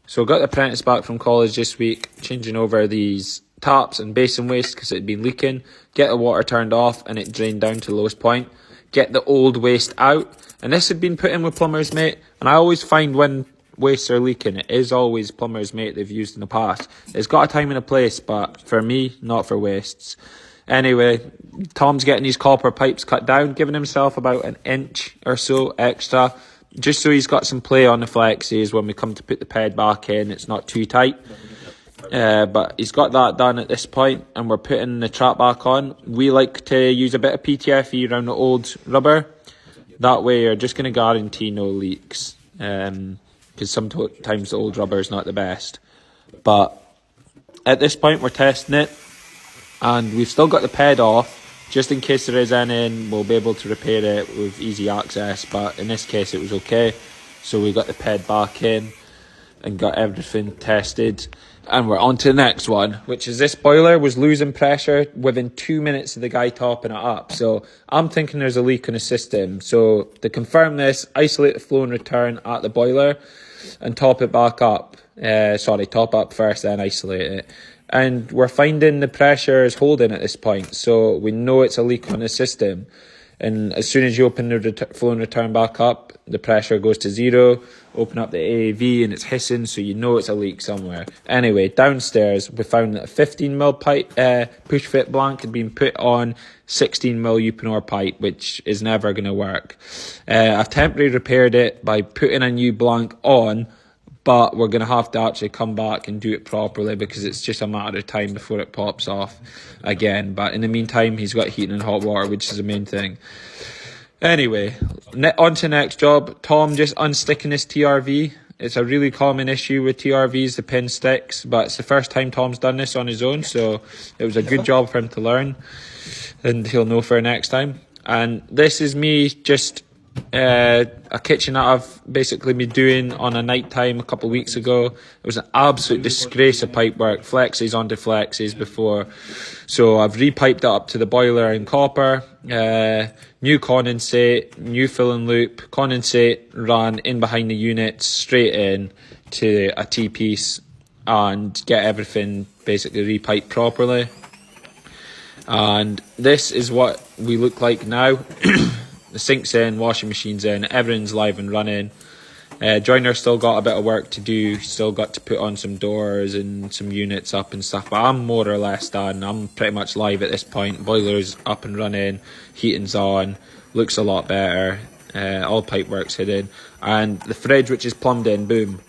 So I got the apprentice back from college this week, changing over these taps and basin waste because it had been leaking. Get the water turned off and it drained down to the lowest point. Get the old waste out. And this had been put in with Plumbers, mate. And I always find when wastes are leaking, it is always Plumbers, mate, they've used in the past. It's got a time and a place, but for me, not for wastes. Anyway, Tom's getting these copper pipes cut down, giving himself about an inch or so extra, just so he's got some play on the flexies when we come to put the ped back in. It's not too tight. But he's got that done at this point, and we're putting the trap back on. We like to use a bit of PTFE around the old rubber. That way you're just going to guarantee no leaks. Because sometimes the old rubber is not the best. But at this point we're testing it. And we've still got the ped off. Just in case there is any, we'll be able to repair it with easy access. But in this case, it was okay. So we got the ped back in and got everything tested. And we're on to the next one, which is this boiler was losing pressure within 2 minutes of the guy topping it up. So I'm thinking there's a leak in the system. So to confirm this, isolate the flow and return at the boiler and top it back up. Top up first, then isolate it. And we're finding the pressure is holding at this point, so we know it's a leak on the system. And as soon as you open the flow and return back up, the pressure goes to 0. Open up the AAV and it's hissing, so you know it's a leak somewhere. Anyway, downstairs we found that a 15mm pipe push fit blank had been put on 16mm Uponor pipe, which is never going to work. I've temporarily repaired it by putting a new blank on, but we're going to have to actually come back and do it properly because it's just a matter of time before it pops off again. But in the meantime, he's got heating and hot water, which is the main thing. Anyway, on to the next job. Tom just unsticking his TRV. It's a really common issue with TRVs, the pin sticks, but it's the first time Tom's done this on his own, so it was a good job for him to learn, and he'll know for next time. And this is me just a kitchen that I've basically been doing on a night time a couple of weeks ago. It was an absolute disgrace of pipe work, flexies onto flexies before. So I've repiped it up to the boiler in copper, new condensate, new filling loop, condensate ran in behind the unit straight in to a T-piece and get everything basically repiped properly. And this is what we look like now. The sink's in, washing machine's in, everything's live and running. Joiner's still got a bit of work to do, still got to put on some doors and some units up and stuff, but I'm more or less done. I'm pretty much live at this point. Boiler's up and running, heating's on, looks a lot better, all pipe work's hidden, and the fridge, which is plumbed in, boom.